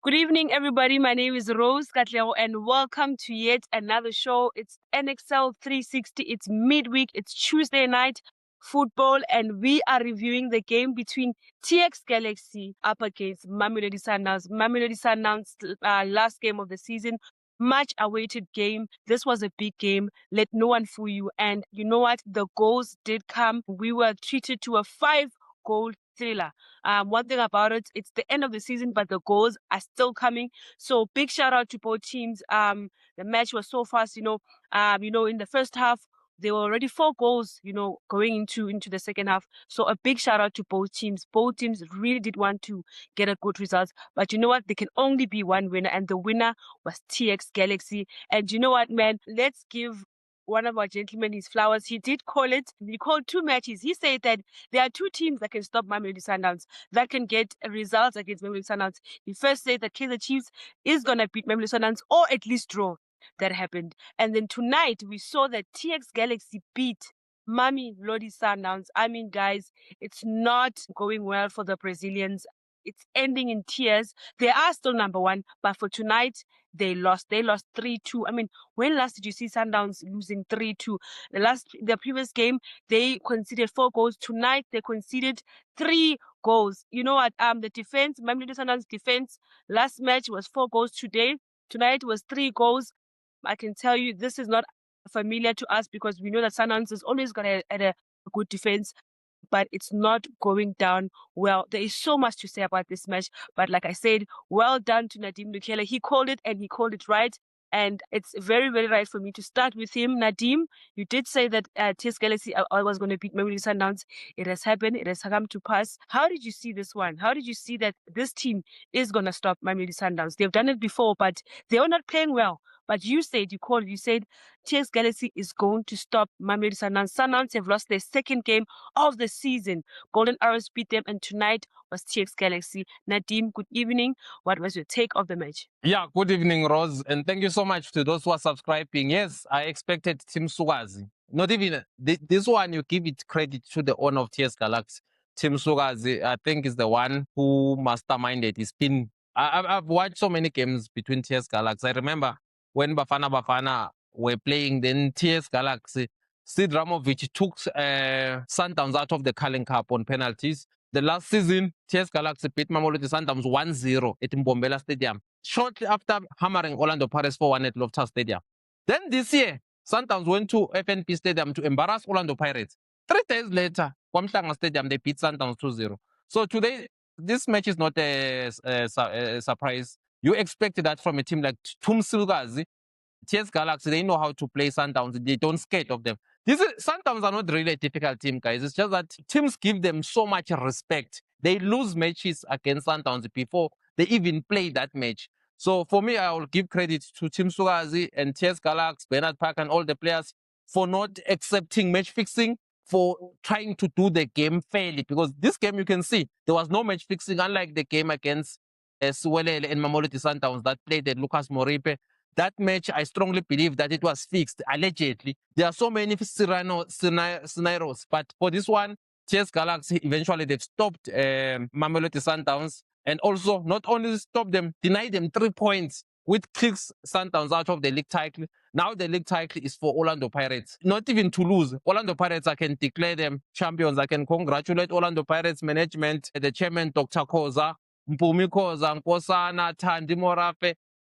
Good evening, everybody. My name is Rose Katlego, and welcome to yet another show. It's NXL 360. It's midweek. It's Tuesday night football, and we are reviewing the game between TX Galaxy up against Mamelodi Sundowns. Mamelodi Sundowns, last game of the season. Much awaited game. This was a big game. Let no one fool you. And you know what? The goals did come. We were treated to a 5-goal thriller. One thing about it, it's the end of the season, but the goals are still coming. So big shout out to both teams. The match was so fast. In the first half, there were already 4 goals. Going into the second half. So a big shout out to both teams. Both teams really did want to get a good result, but you know what? There can only be one winner, and the winner was TX Galaxy. And you know what, man? Let's give one of our gentlemen his flowers. He did call it. He called 2 matches. He said that there are 2 teams that can stop Mamelodi Sundowns, that can get results against Mamelodi Sundowns. He first said that Kaizer Chiefs is going to beat Mamelodi Sundowns or at least draw. That happened. And then tonight we saw that TX Galaxy beat Mamelodi Sundowns. I mean, guys, it's not going well for the Brazilians. It's ending in tears. They are still number 1, but for tonight, they lost. They lost 3-2. I mean, when last did you see Sundowns losing 3-2? The previous game, they conceded 4 goals. Tonight, they conceded 3 goals. You know what? The defense, Mamelodi Sundowns defense, last match was 4 goals Tonight was 3 goals. I can tell you this is not familiar to us because we know that Sundowns is always got a good defense, but it's not going down well. There is so much to say about this match, but like I said, well done to Nadim Lukela. He called it, and he called it right. And it's very, very right for me to start with him. Nadim, you did say that TS Galaxy was going to beat Mamelodi Sundowns. It has happened. It has come to pass. How did you see this one? How did you see that this team is going to stop Mamelodi Sundowns? They've done it before, but they are not playing well. But you said TS Galaxy is going to stop Mamelodi Sundowns. Sundowns have lost their second game of the season. Golden Arrows beat them, and tonight was TX Galaxy. Nadim, good evening. What was your take of the match? Yeah, good evening, Rose, and thank you so much to those who are subscribing. Yes, I expected Team Sugazi. Not even this one, you give it credit to the owner of TS Galaxy. Team Sugazi, I think, is the one who masterminded. It's been I've watched so many games between TS Galaxy. I remember when Bafana were playing, then TS Galaxy, Sid Ramovic took Sundowns out of the Carling Cup on penalties. The last season, TS Galaxy beat Mamelodi Sundowns 1-0 at Mbombela Stadium, shortly after hammering Orlando Pirates 4-1 at Loftus Stadium. Then this year, Sundowns went to FNP Stadium to embarrass Orlando Pirates. 3 days later, Kwamhlanga Stadium, they beat Sundowns 2-0. So today, this match is not a surprise. You expected that from a team like Tumsilgazi. TS Galaxy, they know how to play Sundowns. They don't scared of them. Sundowns are not really a difficult team, guys. It's just that teams give them so much respect. They lose matches against Sundowns before they even play that match. So for me, I will give credit to Team Sugazi and TS Galaxy, Bernard Park, and all the players for not accepting match fixing, for trying to do the game fairly. Because this game, you can see, there was no match fixing, unlike the game against Suwelele and Mamelodi Sundowns that played at Lucas Moripe. That match, I strongly believe that it was fixed, allegedly. There are so many scenarios, but for this one, TS Galaxy, eventually they've stopped Mamelodi Sundowns, and also not only stopped them, denied them 3 points, which kicks Sundowns out of the league title. Now the league title is for Orlando Pirates. Not even to lose. Orlando Pirates, I can declare them champions. I can congratulate Orlando Pirates management, the chairman, Dr. Koza, Mpumi Koza, Nkosana, Thandi Morafe,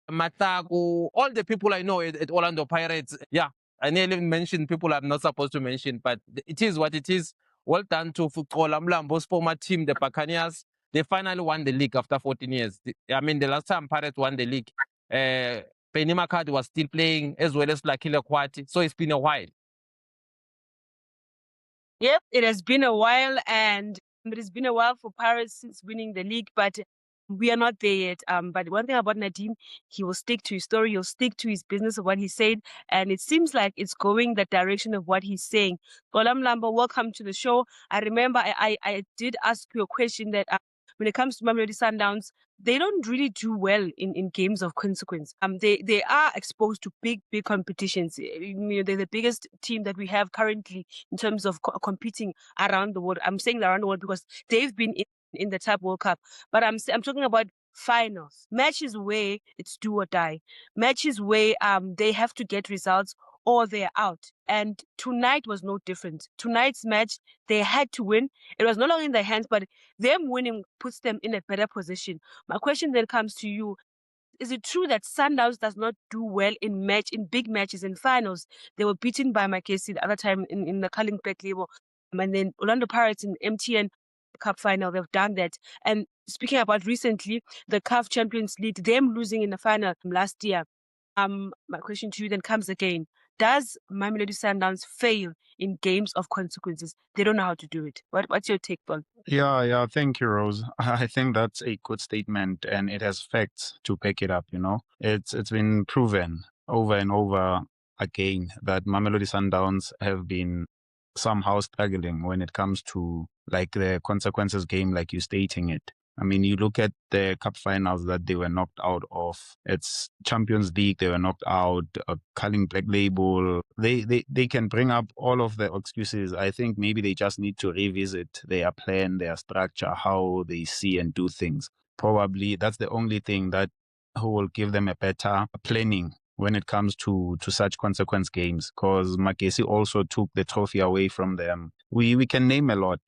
Mataku, all the people I know at Orlando Pirates. Yeah, I nearly mentioned people I'm not supposed to mention, but it is what it is. Well done to Fukola Mlambo's former team, the Buccaneers. They finally won the league after 14 years. I mean, the last time Pirates won the league, Penny McCarthy was still playing, as well as Lakile Kwati. So it's been a while. Yep, it has been a while, and it has been a while for Pirates since winning the league, but we are not there yet. But one thing about Nadim, he will stick to his story, he'll stick to his business of what he said, and it seems like it's going the direction of what he's saying. Golam Lambo, welcome to the show. I remember I did ask you a question that when it comes to Mamelodi Sundowns, they don't really do well in games of consequence. They are exposed to big competitions. They're the biggest team that we have currently in terms of competing around the world. I'm saying around the world because they've been in the Club World Cup, but I'm talking about finals, matches where it's do or die, matches where they have to get results or they're out. And tonight was no different. Tonight's match, they had to win. It was no longer in their hands, but them winning puts them in a better position. My question then comes to you. Is it true that Sundowns does not do well in big matches in finals? They were beaten by Makesi the other time in the Carling Black Label. And then Orlando Pirates in MTN Cup final, they've done that. And speaking about recently, the CAF Champions League, them losing in the final last year. My question to you then comes again. Does Mamelodi Sundowns fail in games of consequences? They don't know how to do it. What's your take, Paul? Yeah. Thank you, Rose. I think that's a good statement, and it has facts to back it up. It's been proven over and over again that Mamelodi Sundowns have been somehow struggling when it comes to like the consequences game, like you're stating it. I mean, you look at the cup finals that they were knocked out of. It's Champions League, they were knocked out. Carling Black Label, they can bring up all of the excuses. I think maybe they just need to revisit their plan, their structure, how they see and do things. Probably that's the only thing that will give them a better planning when it comes to such consequence games, because Makesi also took the trophy away from them. We can name a lot,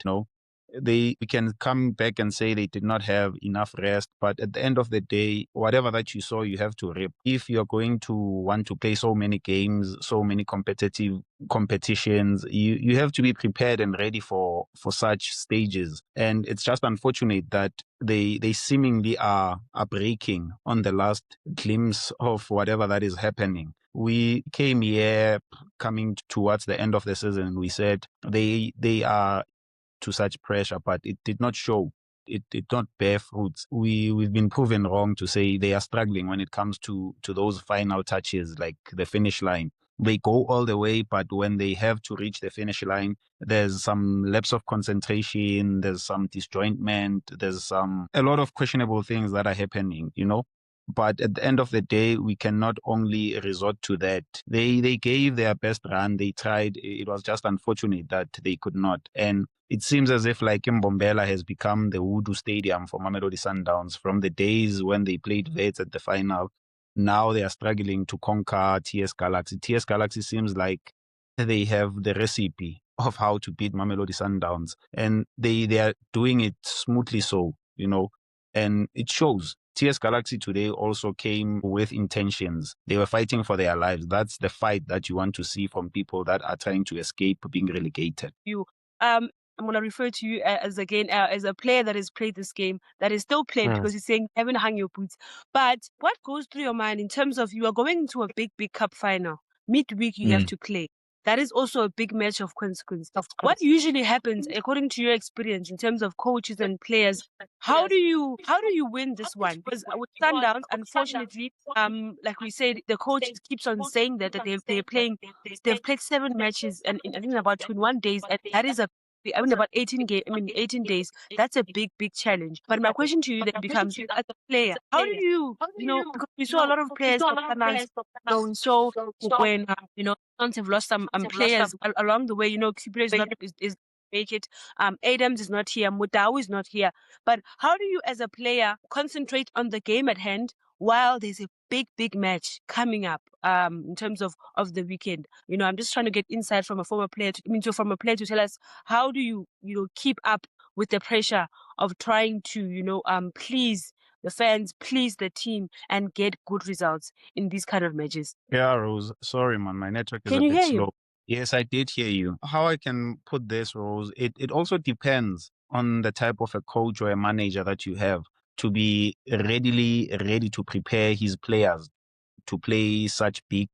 we can come back and say they did not have enough rest, but at the end of the day, whatever that you saw, you have to rip. If you're going to want to play so many games, so many competitive competitions, you have to be prepared and ready for such stages. And it's just unfortunate that they seemingly are breaking on the last glimpse of whatever that is happening. We came here coming towards the end of the season. We said they are to such pressure, but it did not show. It did not bear fruits. We've been proven wrong to say they are struggling when it comes to those final touches, like the finish line. They go all the way, but when they have to reach the finish line, there's some lapse of concentration, there's some disjointment, there's a lot of questionable things that are happening, But at the end of the day, we cannot only resort to that. They gave their best run. They tried. It was just unfortunate that they could not. And it seems as if like Mbombela has become the voodoo stadium for Mamelodi Sundowns from the days when they played Vets at the final. Now they are struggling to conquer TS Galaxy. TS Galaxy seems like they have the recipe of how to beat Mamelodi Sundowns. And they are doing it smoothly so, and it shows. TS Galaxy today also came with intentions. They were fighting for their lives. That's the fight that you want to see from people that are trying to escape being relegated. I'm going to refer to you as a player that has played this game, that is still playing, because you're saying haven't hung your boots. But what goes through your mind in terms of you are going into a big cup final, midweek you have to play. That is also a big match of consequence. What usually happens, according to your experience, in terms of coaches and players, how do you win this one? Because with Sundowns, unfortunately, like we said, the coach keeps on saying that they've played 7 matches and I think in about 21 days, and that is about 18 days. That's a big challenge. But my question to you then becomes, as a player, how do you, because we saw a lot of players of Sundowns going so when Sundowns have lost some players along the way. Kibble is make it. Adams is not here. Mudau is not here. But how do you, as a player, concentrate on the game at hand while there's a big match coming up in terms of the weekend? I'm just trying to get insight from a former player from a player to tell us, how do you keep up with the pressure of trying to please the fans, please the team, and get good results in these kind of matches? Yeah, Rose. Sorry, man, my network is Can a you bit hear slow. you? Yes, I did hear you. How I can put this, Rose, it also depends on the type of a coach or a manager that you have to be ready to prepare his players to play such big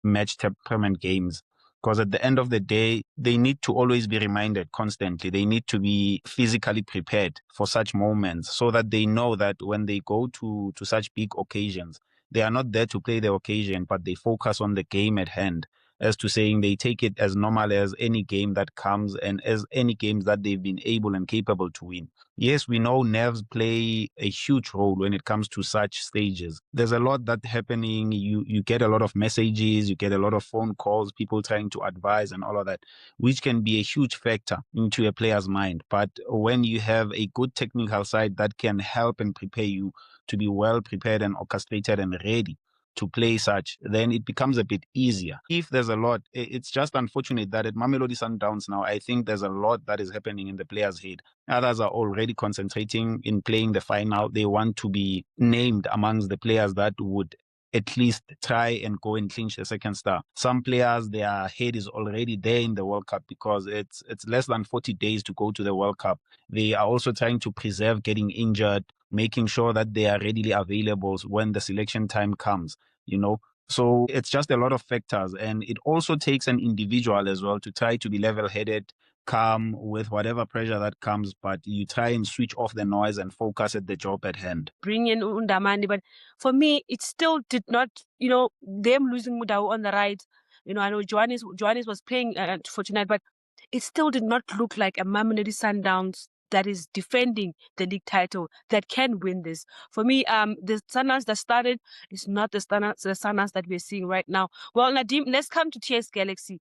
match temperament games. Because at the end of the day, they need to always be reminded constantly. They need to be physically prepared for such moments so that they know that when they go to such big occasions, they are not there to play the occasion, but they focus on the game at hand. as to saying they take it as normal as any game that comes and as any games that they've been able and capable to win. Yes, we know nerves play a huge role when it comes to such stages. There's a lot that's happening. You get a lot of messages, you get a lot of phone calls, people trying to advise and all of that, which can be a huge factor into a player's mind. But when you have a good technical side that can help and prepare you to be well prepared and orchestrated and ready to play such, then it becomes a bit easier. If there's a lot, it's just unfortunate that at Mamelodi Sundowns now, I think there's a lot that is happening in the players' head. Others are already concentrating in playing the final. They want to be named amongst the players that would at least try and go and clinch the second star. Some players, their head is already there in the World Cup because it's less than 40 days to go to the World Cup. They are also trying to preserve getting injured, making sure that they are readily available when the selection time comes, you know. So it's just a lot of factors, and it also takes an individual as well to try to be level-headed, calm with whatever pressure that comes, but you try and switch off the noise and focus at the job at hand. Bring in Undamani, but for me, it still did not, them losing Mudau on the right. I know Johannes was playing for tonight, but it still did not look like a Mamelodi Sundowns that is defending the league title that can win this. For me, the Sundowns that started is not the Sundowns that we're seeing right now. Well, Nadim, let's come to TS Galaxy.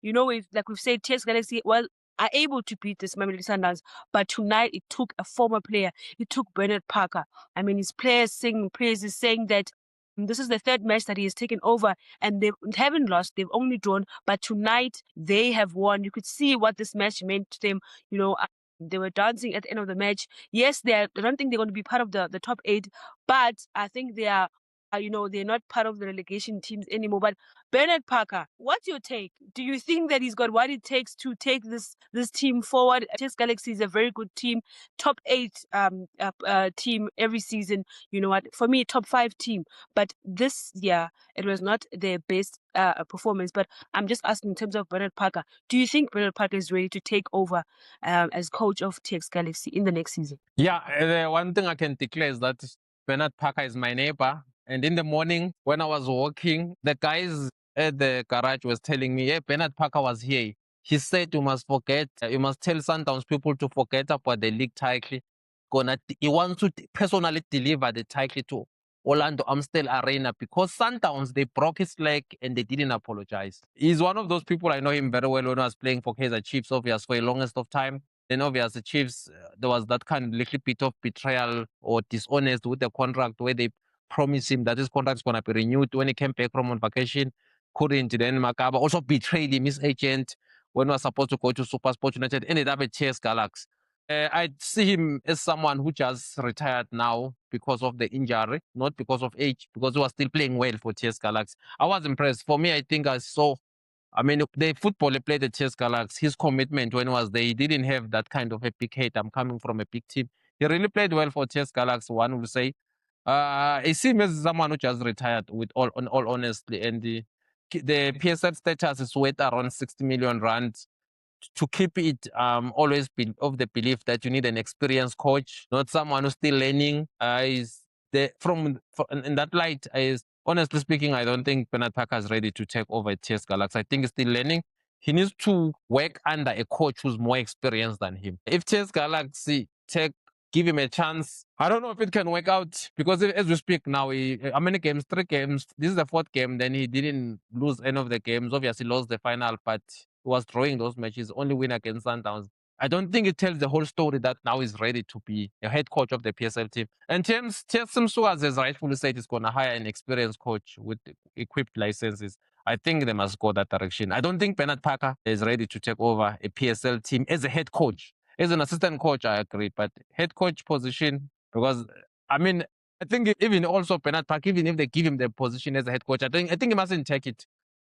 We've said, TS Galaxy, are able to beat this Mamelodi Sundowns, but tonight it took a former player. It took Bernard Parker. I mean, his players singing praises, saying that this is the third match that he has taken over, and they haven't lost. They've only drawn, but tonight they have won. You could see what this match meant to them. They were dancing at the end of the match. Yes, I don't think they're going to be part of the top 8, but I think they are. They're not part of the relegation teams anymore. But Bernard Parker, what's your take? Do you think that he's got what it takes to take this team forward? TS Galaxy is a very good team, top 8 team every season. You know what? For me, top 5 team. But this year, it was not their best performance. But I'm just asking in terms of Bernard Parker. Do you think Bernard Parker is ready to take over as coach of TS Galaxy in the next season? Yeah, the one thing I can declare is that Bernard Parker is my neighbor. And in the morning, when I was walking, the guys at the garage was telling me, hey, Bernard Parker was here. He said you must tell Sundowns people to forget about the league title. He wants to personally deliver the title to Orlando Amstel Arena because Sundowns, they broke his leg and they didn't apologize. He's one of those people, I know him very well when I was playing for Kaizer Chiefs, obviously, for the longest of time. Then obviously, Chiefs, there was that kind of little bit of betrayal or dishonest with the contract where they promised him that his contract is going to be renewed when he came back from on vacation. Couldn't. Then Makaba also betrayed him, his agent, when he was supposed to go to SuperSport United, ended up at TS Galaxy. I see him as someone who just retired now because of the injury, not because of age, because he was still playing well for TS Galaxy. I was impressed. For me, I think the football he played at TS Galaxy, his commitment when he was there, he didn't have that kind of a big head. I'm coming from a big team. He really played well for TS Galaxy, one would say. I see him as someone who just retired, with all honesty, and the PSL status is worth around 60 million rand. To keep it, always be of the belief that you need an experienced coach, not someone who's still learning. In that light, honestly speaking, I don't think Bernard Parker is ready to take over TS Galaxy. I think he's still learning. He needs to work under a coach who's more experienced than him. If TS Galaxy give him a chance, I don't know if it can work out, because as we speak now, how many games? 3 games. This is the 4th game. Then he didn't lose any of the games. Obviously lost the final, but he was drawing those matches, only win against Sundowns. I don't think it tells the whole story that now he's ready to be a head coach of the PSL team. And TS Msuaz has rightfully said he's going to hire an experienced coach with equipped licenses. I think they must go that direction. I don't think Bernard Parker is ready to take over a PSL team as a head coach. As an assistant coach, I agree, but head coach position, because I think even also Bernard Parker, even if they give him the position as a head coach, I think he mustn't take it,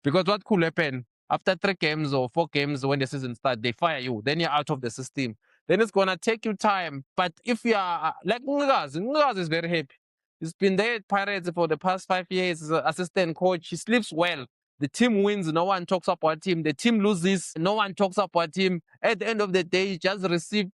because what could happen after 3 games or 4 games when the season starts, they fire you, then you're out of the system. Then it's gonna take you time. But if you are like Ngaz is very happy. He's been there at Pirates for the past 5 years as an assistant coach. He sleeps well. The team wins, no one talks about him. The team loses, no one talks about him. At the end of the day, he just received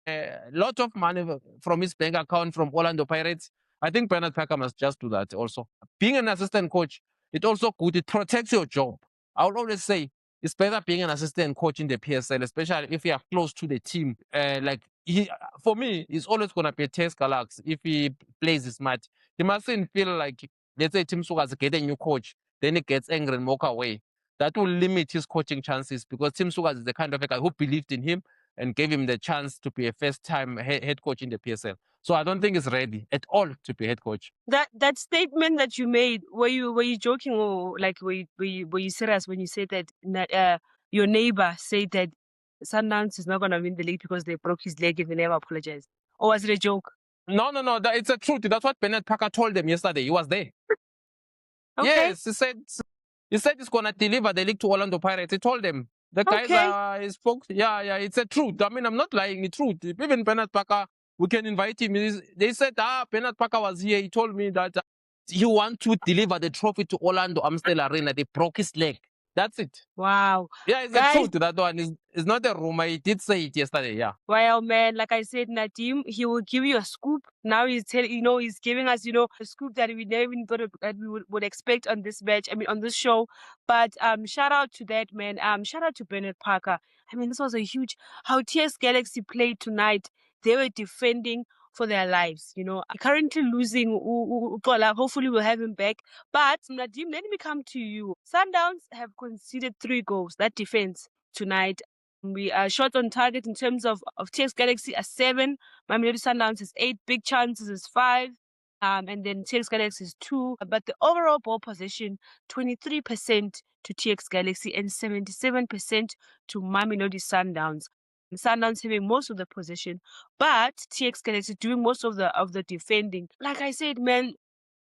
a lot of money from his bank account from Orlando Pirates. I think Bernard Parker must just do that also. Being an assistant coach, it's also good. It protects your job. I would always say it's better being an assistant coach in the PSL, especially if you are close to the team. For me, it's always going to be a test Galaxy if he plays smart. He mustn't feel like, let's say, Tim Sugas get a new coach, then he gets angry and walk away. That will limit his coaching chances because Tim Sugas is the kind of a guy who believed in him and gave him the chance to be a first-time head coach in the PSL. So I don't think he's ready at all to be head coach. That statement that you made, were you joking, or like were you serious when you said that your neighbor said that Sundowns is not gonna win the league because they broke his leg and they never apologized? Or was it a joke? No, it's a truth. That's what Bernard Parker told them yesterday. He was there. Okay. Yes, he said he's gonna deliver the league to Orlando Pirates. He told them. The guys he spoke. Yeah, it's a truth. I mean, I'm not lying. The truth. Even Bernard Parker, we can invite him. They said, Bernard Parker was here. He told me that he want to deliver the trophy to Orlando Amstel Arena. They broke his leg. That's it. Wow. Yeah, it's Guys, the truth. That one is not a rumor. He did say it yesterday. Yeah. Well, man, like I said, Nadim, he will give you a scoop. Now he's telling, he's giving us, a scoop that we never even thought that we would expect on this match. I mean, on this show. But shout out to that man. Shout out to Bernard Parker. I mean, this was a huge. How TS Galaxy played tonight. They were defending for their lives. Currently losing. Hopefully we'll have him back. But Nadim, let me come to you. Sundowns have conceded 3 goals. That defense tonight. We are short on target in terms of TX Galaxy are 7. Mamelodi Sundowns is 8. Big chances is 5. And then TX Galaxy is 2. But the overall ball possession, 23% to TX Galaxy and 77% to Mamelodi Sundowns. Sundowns having most of the possession, but TX Galaxy doing most of the defending. Like I said, man,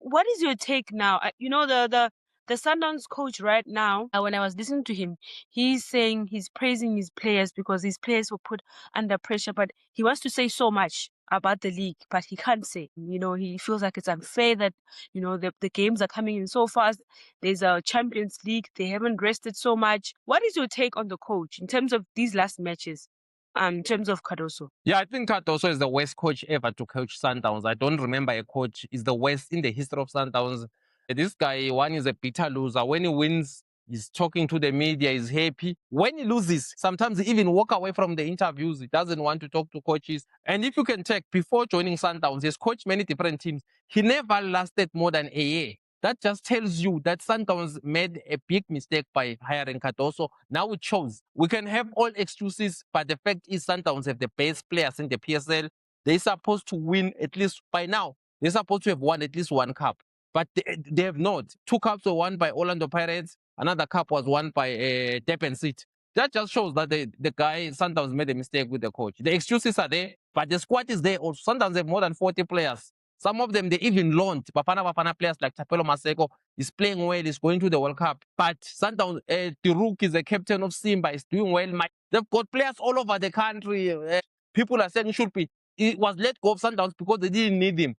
what is your take now? The Sundowns coach right now, when I was listening to him, he's saying he's praising his players because his players were put under pressure, but he wants to say so much about the league, but he can't say. He feels like it's unfair that, the games are coming in so fast. There's a Champions League. They haven't rested so much. What is your take on the coach in terms of these last matches? In terms of Cardoso? Yeah, I think Cardoso is the worst coach ever to coach Sundowns. I don't remember a coach is the worst in the history of Sundowns. This guy, one is a bitter loser. When he wins, he's talking to the media, he's happy. When he loses, sometimes he even walk away from the interviews. He doesn't want to talk to coaches. And if you can check, before joining Sundowns, he's coached many different teams. He never lasted more than a year. That just tells you that Sundowns made a big mistake by hiring Cardoso. Now it shows. We can have all excuses, but the fact is Sundowns have the best players in the PSL. They're supposed to win at least by now. They're supposed to have won at least 1 cup, but they have not. 2 cups were won by Orlando Pirates. Another cup was won by Durban City. That just shows that the guy, Sundowns, made a mistake with the coach. The excuses are there, but the squad is there also. Sundowns have more than 40 players. Some of them, they even loaned. Bafana players like Tapelo Maseko is playing well, is going to the World Cup. But Sundowns, Tiruk is the captain of Simba, is doing well. They've got players all over the country. People are saying should be. It was let go of Sundowns because they didn't need him.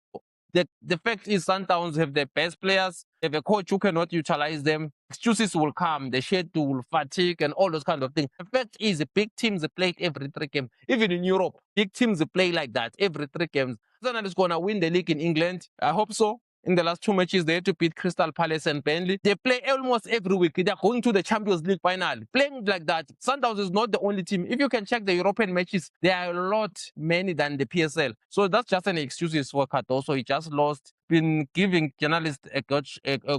The fact is Sundowns have the best players. They have a coach who cannot utilize them. Excuses will come, the schedule, fatigue, and all those kind of things. The fact is, big teams play every 3 games. Even in Europe, big teams play like that every 3 games. Arsenal is going to win the league in England. I hope so. In the last 2 matches, they had to beat Crystal Palace and Burnley. They play almost every week. They're going to the Champions League final. Playing like that, Sundowns is not the only team. If you can check the European matches, there are a lot many than the PSL. So that's just an excuse for Cardoso. He just lost. Been giving journalists a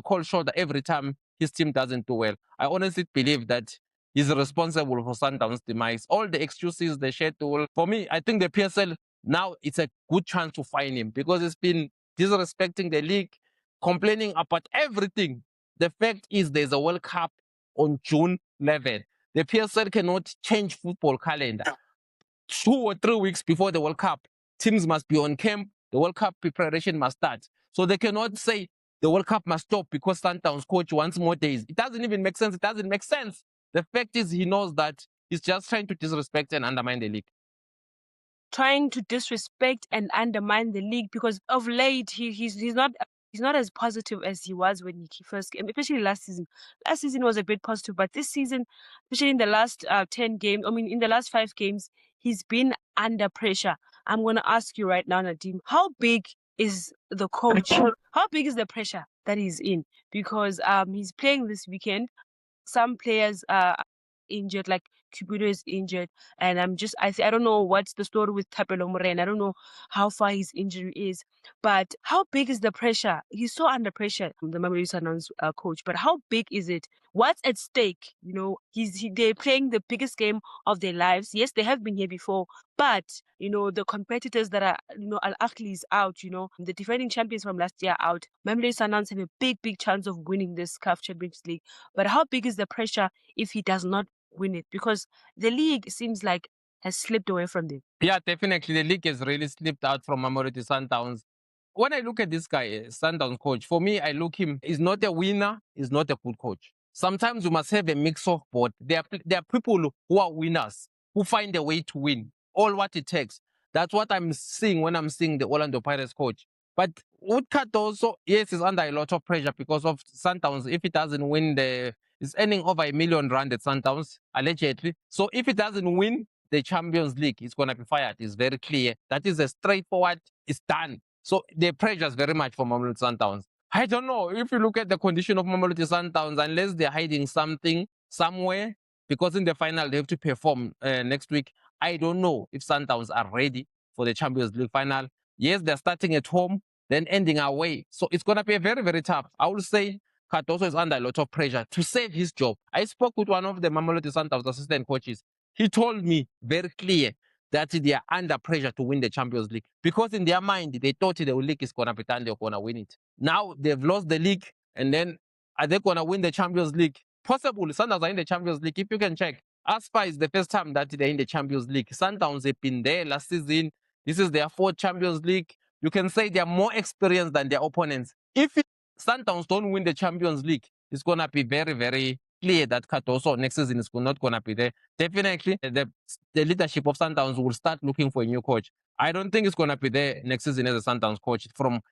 cold shoulder every time his team doesn't do well. I honestly believe that he's responsible for Sundowns' demise. All the excuses, the schedule. For me, I think the PSL, now it's a good chance to find him because it's been disrespecting the league, complaining about everything. The fact is there's a World Cup on June 11th. The PSL cannot change football calendar. 2 or 3 weeks before the World Cup, teams must be on camp. The World Cup preparation must start. So they cannot say the World Cup must stop because Sundowns coach wants more days. It doesn't even make sense. It doesn't make sense. The fact is he knows that he's just trying to disrespect and undermine the league. Trying to disrespect and undermine the league because of late he's not as positive as he was when he first came, especially last season. Last season was a bit positive, but this season, especially in the last 10 games, in the last 5 games, he's been under pressure. I'm going to ask you right now, Nadim, how big is the coach? How big is the pressure that he's in? Because he's playing this weekend. some players are injured, like Cupido is injured, and I don't know what's the story with Thapelo Morena. I don't know how far his injury is, but how big is the pressure? He's so under pressure, the Mamelodi Sundowns coach. But how big is it? What's at stake? They're playing the biggest game of their lives. Yes, they have been here before, but the competitors that are, Al Ahly is out. The defending champions from last year out. Mamelodi Sundowns have a big chance of winning this CAF Champions League. But how big is the pressure if he does not win it? Because the league seems like has slipped away from them. Yeah, definitely. The league has really slipped out from Mamelodi Sundowns. When I look at this guy, Sundowns coach, for me, I look him, he's not a winner, he's not a good coach. Sometimes you must have a mix of both. There are people who are winners, who find a way to win, all what it takes. That's what I'm seeing when I'm seeing the Orlando Pirates coach. But Woodcut also, yes, is under a lot of pressure because of Sundowns. If it doesn't win, it's earning over R1 million at Sundowns, allegedly. So if it doesn't win the Champions League, it's going to be fired. It's very clear. That is a straightforward, it's done. So the pressure is very much for Mamelodi Sundowns. I don't know if you look at the condition of Mamelodi Sundowns, unless they're hiding something somewhere, because in the final they have to perform next week. I don't know if Sundowns are ready for the Champions League final. Yes, they're starting at home, then ending away. So it's going to be very tough. I would say Cardoso is under a lot of pressure to save his job. I spoke with one of the Mamelodi Sundowns assistant coaches. He told me very clear that they are under pressure to win the Champions League, because in their mind, they thought the league is going to be done, they're going to win it. Now they've lost the league, and then are they going to win the Champions League? Possible. Sundowns are in the Champions League. If you can check, Aspa is the first time that they're in the Champions League. Sundowns have been there last season. This is their 4th Champions League. You can say they're more experienced than their opponents. If Sundowns don't win the Champions League, it's going to be very clear that Cardoso next season is not going to be there. Definitely, the leadership of Sundowns will start looking for a new coach. I don't think it's going to be there next season as a Sundowns coach.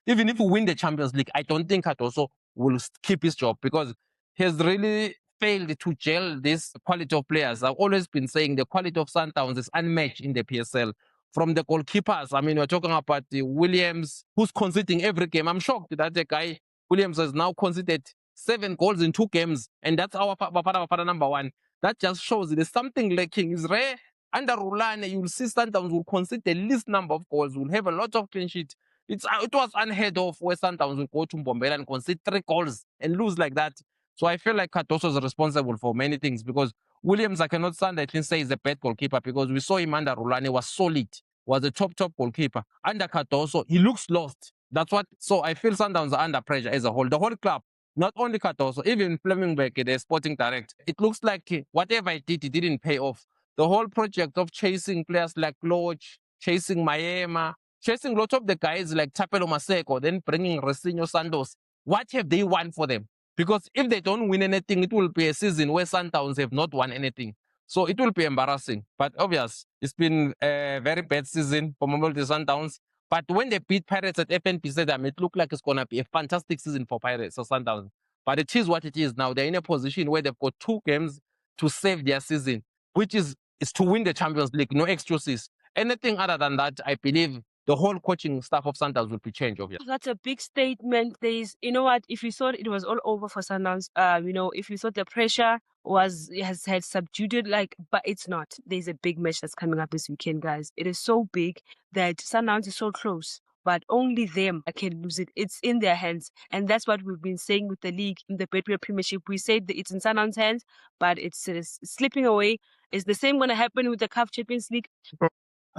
Even if we win the Champions League, I don't think Cardoso will keep his job, because he has really failed to gel this quality of players. I've always been saying the quality of Sundowns is unmatched in the PSL. From the goalkeepers, I mean, we're talking about the Williams, who's conceding every game. I'm shocked that the guy, Williams, has now conceded 7 goals in 2 games, and that's our Bafana number 1. That just shows there's something lacking. It's rare. Under Rulani, you'll see Sundowns will concede the least number of goals, will have a lot of clean sheets. It was unheard of where Sundowns will go to Mbombela and concede 3 goals and lose like that. So I feel like Cardoso is responsible for many things, because Williams, I cannot stand at least say he's a bad goalkeeper, because we saw him under Rulani, was solid, was a top goalkeeper. Under Cardoso, he looks lost. So I feel Sundowns are under pressure as a whole. The whole club, not only Cardoso, even Flemingberg, the sporting director. It looks like whatever he didn't pay off. The whole project of chasing players like Lodge, chasing Mayema, chasing lots of the guys like Thapelo Maseko, then bringing Resinho Santos. What have they won for them? Because if they don't win anything, it will be a season where Sundowns have not won anything. So it will be embarrassing. But obvious, it's been a very bad season for Mamelodi Sundowns. But when they beat Pirates at FNP Stadium, it looked like it's going to be a fantastic season for Pirates or Sundowns. But it is what it is now. They're in a position where they've got 2 games to save their season, which is to win the Champions League, no excuses. Anything other than that, I believe the whole coaching staff of Sundowns will be changed, obviously. That's a big statement. You know what? If you thought it was all over for Sundowns, if you thought the pressure had subdued it, but it's not. There's a big match that's coming up this weekend, guys. It is so big that Sundowns is so close, but only them can lose it. It's in their hands. And that's what we've been saying with the league, in the Betway Premiership. We said that it's in Sundowns' hands, but it's slipping away. Is the same going to happen with the CAF Champions League?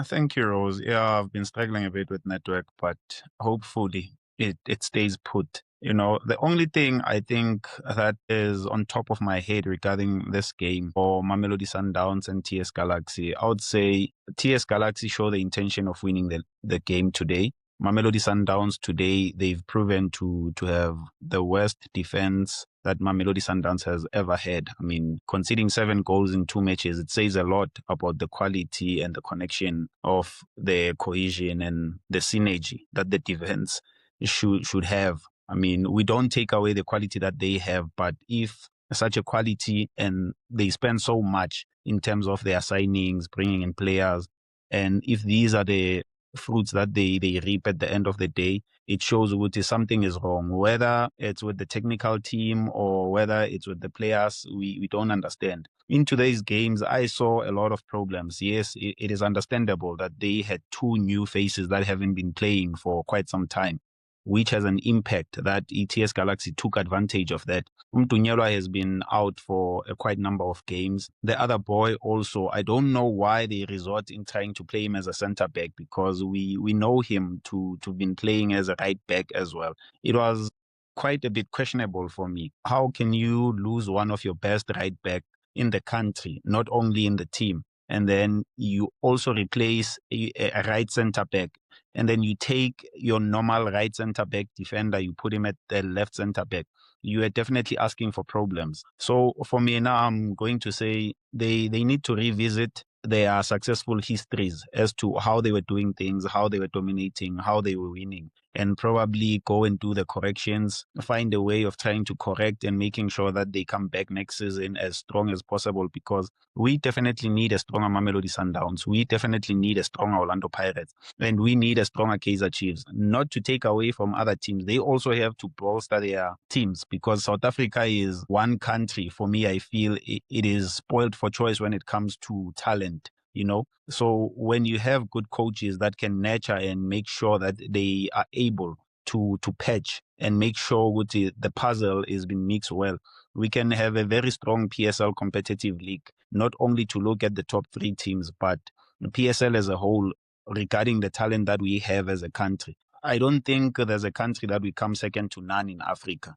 Thank you, Rose. Yeah, I've been struggling a bit with network, but hopefully it stays put. The only thing I think that is on top of my head regarding this game for Mamelodi Sundowns and TS Galaxy, I would say TS Galaxy show the intention of winning the game today. Mamelodi Sundowns today, they've proven to have the worst defense that Mamelodi Sundowns has ever had. I mean, conceding 7 goals in 2 matches, it says a lot about the quality and the connection of the cohesion and the synergy that the defense should have. I mean, we don't take away the quality that they have, but if such a quality and they spend so much in terms of their signings, bringing in players, and if these are the fruits that they reap at the end of the day, it shows that something is wrong. Whether it's with the technical team or whether it's with the players, we don't understand. In today's games, I saw a lot of problems. Yes, it is understandable that they had two new faces that haven't been playing for quite some time, which has an impact that ETS Galaxy took advantage of that. Mtunyelwa has been out for a quite number of games. The other boy also, I don't know why they resort in trying to play him as a center back, because we know him to been playing as a right back as well. It was quite a bit questionable for me. How can you lose one of your best right back in the country, not only in the team, and then you also replace a right center back, and then you take your normal right center back defender, you put him at the left center back? You are definitely asking for problems. So for me now, I'm going to say they need to revisit their successful histories as to how they were doing things, how they were dominating, how they were winning, and probably go and do the corrections, find a way of trying to correct and making sure that they come back next season as strong as possible, because we definitely need a stronger Mamelodi Sundowns. We definitely need a stronger Orlando Pirates, and we need a stronger Kaizer Chiefs. Not to take away from other teams, they also have to bolster their teams, because South Africa is one country. For me, I feel it is spoiled for choice when it comes to talent. So when you have good coaches that can nurture and make sure that they are able to patch and make sure the puzzle is being mixed well, we can have a very strong PSL competitive league, not only to look at the top 3 teams, but PSL as a whole, regarding the talent that we have as a country. I don't think there's a country that we come second to none in Africa,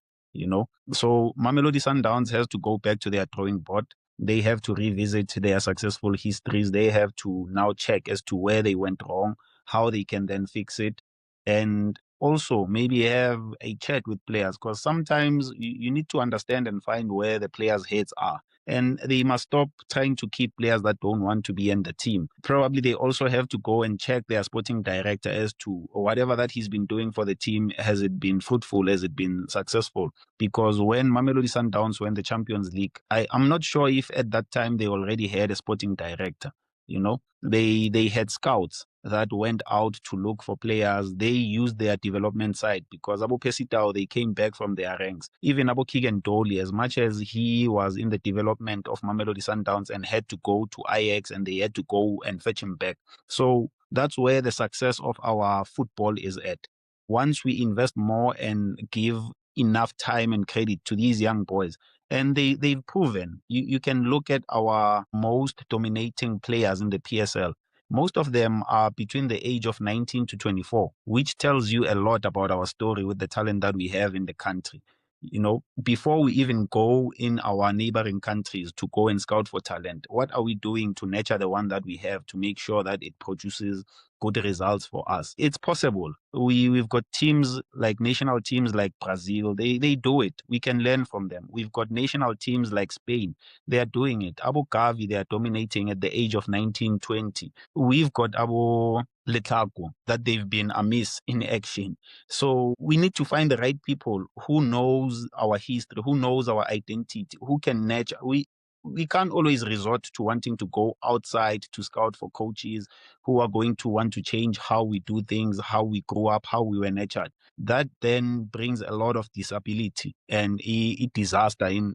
So Mamelodi Sundowns has to go back to their drawing board. They have to revisit their successful histories. They have to now check as to where they went wrong, how they can then fix it, and also maybe have a chat with players, because sometimes you need to understand and find where the players' heads are. And they must stop trying to keep players that don't want to be in the team. Probably they also have to go and check their sporting director as to whatever that he's been doing for the team, has it been fruitful, has it been successful? Because when Mamelodi Sundowns won the Champions League, I'm not sure if at that time they already had a sporting director. They had scouts that went out to look for players. They used their development side, because Abo Pesitao, they came back from their ranks. Even Abo Keegan Dolly, as much as he was in the development of Mamelodi Sundowns and had to go to Ajax, and they had to go and fetch him back. So that's where the success of our football is at. Once we invest more and give enough time and credit to these young boys, and they've proven. You can look at our most dominating players in the PSL. Most of them are between the age of 19 to 24, which tells you a lot about our story with the talent that we have in the country. Before we even go in our neighboring countries to go and scout for talent, what are we doing to nurture the one that we have, to make sure that it produces good results for us? It's possible. We've got teams like national teams like Brazil. They do it. We can learn from them. We've got national teams like Spain. They are doing it. Abu Dhabi, they are dominating at the age of 19, 20. We've got Abu Letsoalo that they've been amiss in action. So we need to find the right people who knows our history, who knows our identity, who can nurture. We can't always resort to wanting to go outside to scout for coaches who are going to want to change how we do things, how we grew up, how we were nurtured. That then brings a lot of disability and a disaster in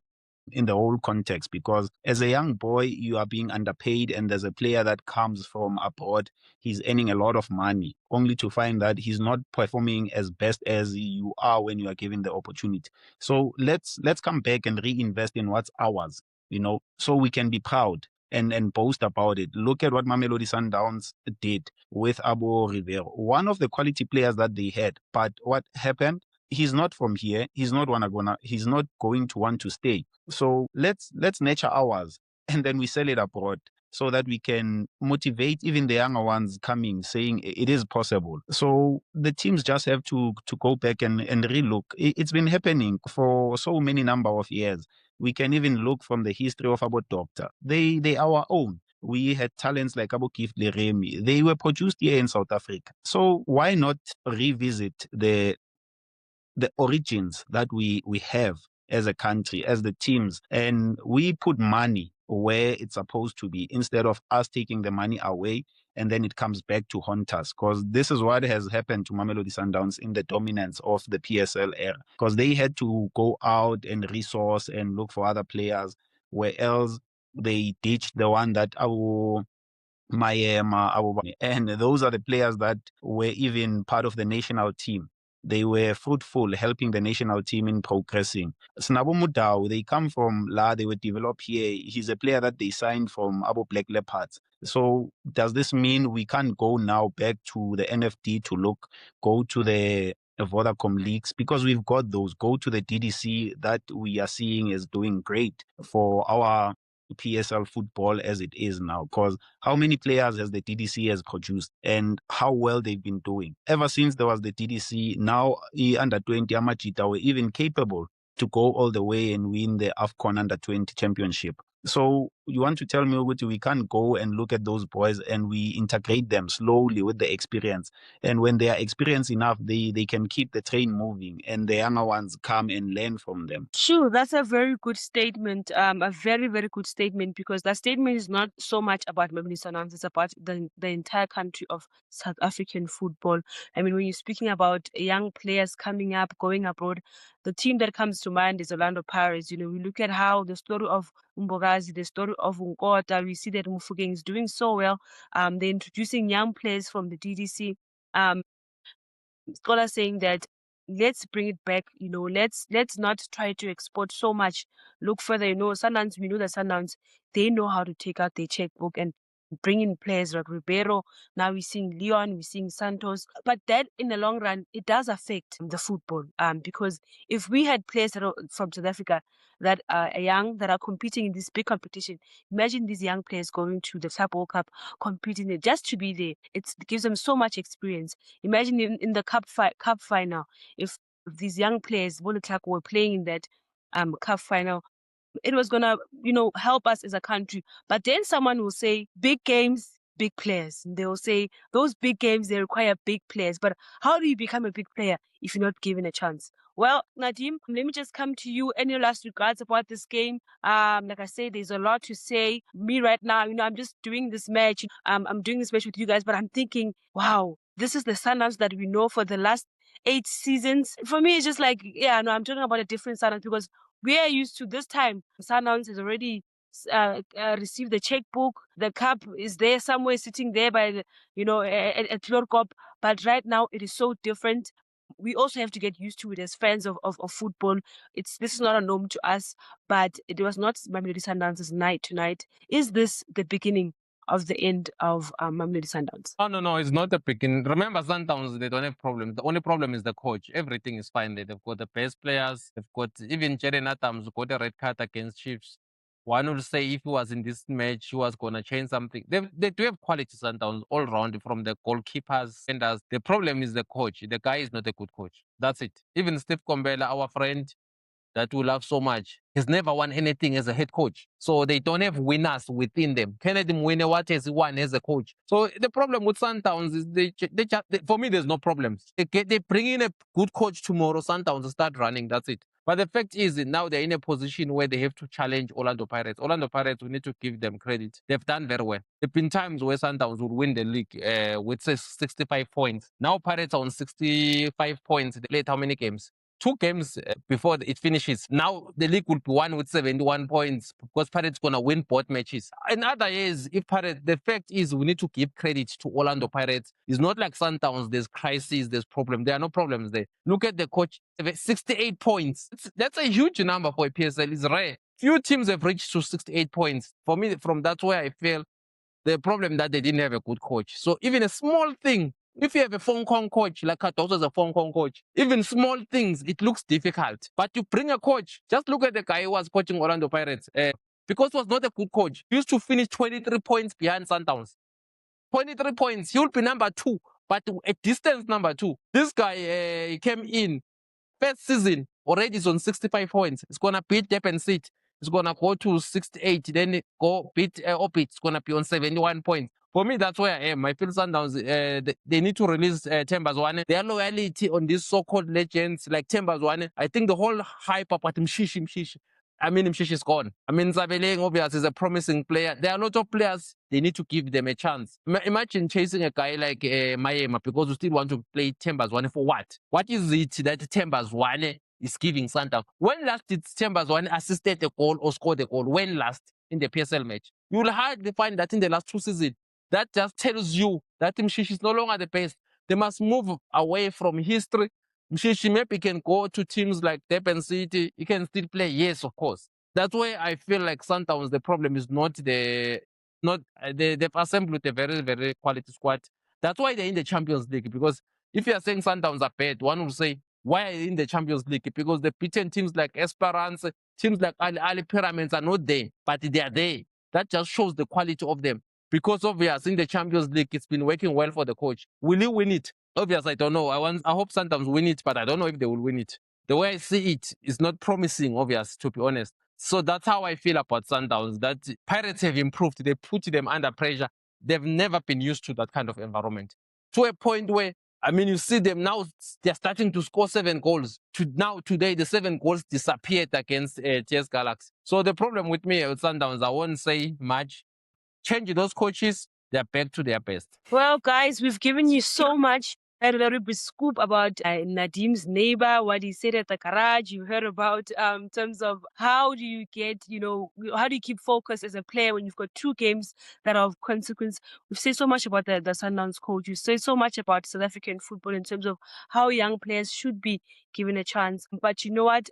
the whole context, because as a young boy, you are being underpaid, and there's a player that comes from abroad, he's earning a lot of money, only to find that he's not performing as best as you are when you are given the opportunity. So let's come back and reinvest in what's ours, so we can be proud and boast about it. Look at what Mamelodi Sundowns did with Abo Rivero, one of the quality players that they had. But what happened? He's not from here. He's not going to want to stay. So let's nurture ours, and then we sell it abroad, so that we can motivate even the younger ones coming, saying it is possible. So the teams just have to go back and relook. It's been happening for so many number of years. We can even look from the history of our doctor. They our own. We had talents like Abu Gift Leremi. They were produced here in South Africa. So why not revisit the origins that we have as a country, as the teams, and we put money where it's supposed to be, instead of us taking the money away and then it comes back to haunt us, because this is what has happened to Mamelodi Sundowns in the dominance of the PSL era, because they had to go out and resource and look for other players, where else they ditched the one that and those are the players that were even part of the national team. They were fruitful, helping the national team in progressing. Snabo Mudau, they come from La, they were developed here. He's a player that they signed from Abo Black Leopards. So does this mean we can't go now back to the NFD to go to the Vodacom leagues? Because we've got those. Go to the DDC that we are seeing is doing great for our PSL football as it is now, because how many players has the DDC has produced and how well they've been doing. Ever since there was the DDC, now under 20 Amachita were even capable to go all the way and win the AFCON under 20 championship. So you want to tell me, Uguti, we can't go and look at those boys and we integrate them slowly with the experience. And when they are experienced enough, they can keep the train moving and the younger ones come and learn from them. Sure, that's a very good statement. A very, very good statement, because that statement is not so much about Mamelodi Sundowns, it's about the entire country of South African football. I mean, when you're speaking about young players coming up, going abroad, the team that comes to mind is Orlando Pirates. You know, we look at how the story of Mbombela, the story of Nkota, we see that Mofokeng is doing so well. They're introducing young players from the DDC. Scholars saying that let's bring it back, you know, let's not try to export so much. Look further, you know, Sundowns, we know that Sundowns, they know how to take out their checkbook and bring in players like Ribeiro. Now we're seeing Leon, we're seeing Santos. But that in the long run, it does affect the football. Because if we had players that are from South Africa that are young, that are competing in this big competition, imagine these young players going to the Club World Cup, competing there just to be there. It gives them so much experience. Imagine in the cup final, if these young players, Bolo Clark, were playing in that cup final, it was gonna, you know, help us as a country. But then someone will say, big games, big players. And they will say those big games, they require big players. But how do you become a big player if you're not given a chance? Well, Nadim, let me just come to you. Any last regards about this game? Like I said, there's a lot to say. Me right now, you know, I'm just doing this match. I'm doing this match with you guys, but I'm thinking, wow, this is the Sundowns that we know for the last 8 seasons. For me, it's just like, yeah, no, I'm talking about a different Sundowns, because we are used to this time. Sundowns has already received the checkbook. The cup is there somewhere, sitting there by the, you know, at Florkop. But right now, it is so different. We also have to get used to it as fans of football. This is not a norm to us, but it was not Mamelodi Sundowns' night tonight. Is this the beginning of the end of Mamelodi Sundowns? Oh, no, it's not the beginning. Remember, Sundowns, they don't have problems. The only problem is the coach. Everything is fine there. They've got the best players. They've got even Jaden Adams got a red card against Chiefs. One would say if he was in this match, he was going to change something. They do have quality Sundowns all around, from the goalkeepers. And the problem is the coach. The guy is not a good coach. That's it. Even Steve Kombela, our friend, that we love so much, has never won anything as a head coach. So they don't have winners within them. Kennedy Mwine, what has he won as a coach? So the problem with Sundowns is for me, there's no problems. They bring in a good coach tomorrow, Sundowns will start running, that's it. But the fact is, now they're in a position where they have to challenge Orlando Pirates. Orlando Pirates, we need to give them credit. They've done very well. There have been times where Sundowns would win the league with 65 points. Now Pirates are on 65 points. They played how many games? 2 games before it finishes. Now the league will be won with 71 points because Pirates going to win both matches. In other years, if Pirates, the fact is we need to give credit to Orlando Pirates. It's not like Sundowns, there's crises, there's problems. There are no problems there. Look at the coach, 68 points. That's a huge number for a PSL. It's rare. Few teams have reached to 68 points. For me, from that's where I feel the problem that they didn't have a good coach. So even a small thing, if you have a Hong Kong coach, like Katoso is a Hong Kong coach, even small things, it looks difficult. But you bring a coach, just look at the guy who was coaching Orlando Pirates. Because he was not a good coach, he used to finish 23 points behind Sundowns. 23 points, he would be number 2, but a distance number 2. This guy he came in, first season, already is on 65 points. It's going to beat Durban City. It's going to go to 68, then go beat Opit. It's going to be on 71 points. For me, that's where I am. I feel Sundowns, they need to release Themba Zwane. Their loyalty on these so-called legends like Themba Zwane, I think the whole hype about Mshishi, I mean, Mshishi is gone. I mean, Zabeleng, obviously, is a promising player. There are a lot of players, they need to give them a chance. Imagine chasing a guy like Mayema because you still want to play Timbers One for what? What is it that Timbers One is giving Sundowns? When last did Timbers One assisted a goal or scored a goal? When last in the PSL match? You will hardly find that in the last 2 seasons. That just tells you that Mshishi is no longer the best. They must move away from history. Mshishi maybe can go to teams like Durban City. He can still play, yes, of course. That's why I feel like Sundowns, the problem is not they've assembled a very, very quality squad. That's why they're in the Champions League. Because if you are saying Sundowns are bad, one will say, why are they in the Champions League? Because the beaten teams like Esperance, teams like Ali Pyramids are not there, but they are there. That just shows the quality of them. Because obviously in the Champions League, it's been working well for the coach. Will he win it? Obviously, I don't know. I hope Sundowns win it, but I don't know if they will win it. The way I see it is not promising, obvious, to be honest. So that's how I feel about Sundowns, that Pirates have improved. They put them under pressure. They've never been used to that kind of environment. To a point where, I mean, you see them now, they're starting to score 7 goals. Today, the 7 goals disappeared against TS Galaxy. So the problem with me with Sundowns, I won't say much. Change those coaches, they're back to their best. Well, guys, we've given you so much. Had a little bit scoop about Nadim's neighbor, what he said at the garage. You heard about in terms of how do you get, how do you keep focus as a player when you've got 2 games that are of consequence. We've said so much about the Sundowns coach. We've said so much about South African football in terms of how young players should be given a chance. But you know what?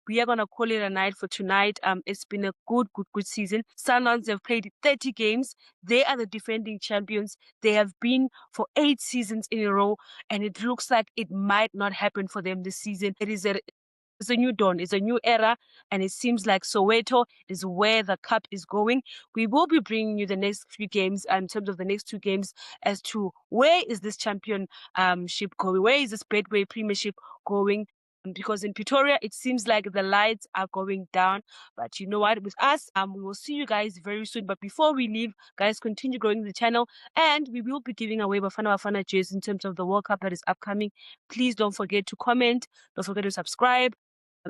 We are going to call it a night for tonight. It's been a good season. Sundowns have played 30 games. They are the defending champions. They have been for 8 seasons in a row, and it looks like it might not happen for them this season. It's a new dawn. It's a new era, and it seems like Soweto is where the cup is going. We will be bringing you the next few games in terms of the next 2 games as to where is this championship going? Where is this Betway Premiership going? Because in Pretoria, it seems like the lights are going down. But you know what? With us, we will see you guys very soon. But before we leave, guys, continue growing the channel. And we will be giving away Bafana jerseys in terms of the World Cup that is upcoming. Please don't forget to comment. Don't forget to subscribe.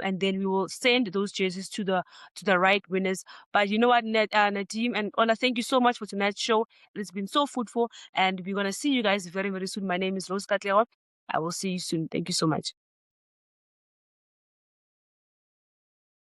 And then we will send those jerseys to the right winners. But you know what, Nadim and Ola, thank you so much for tonight's show. It's been so fruitful. And we're going to see you guys very, very soon. My name is Rose Katlewa. I will see you soon. Thank you so much.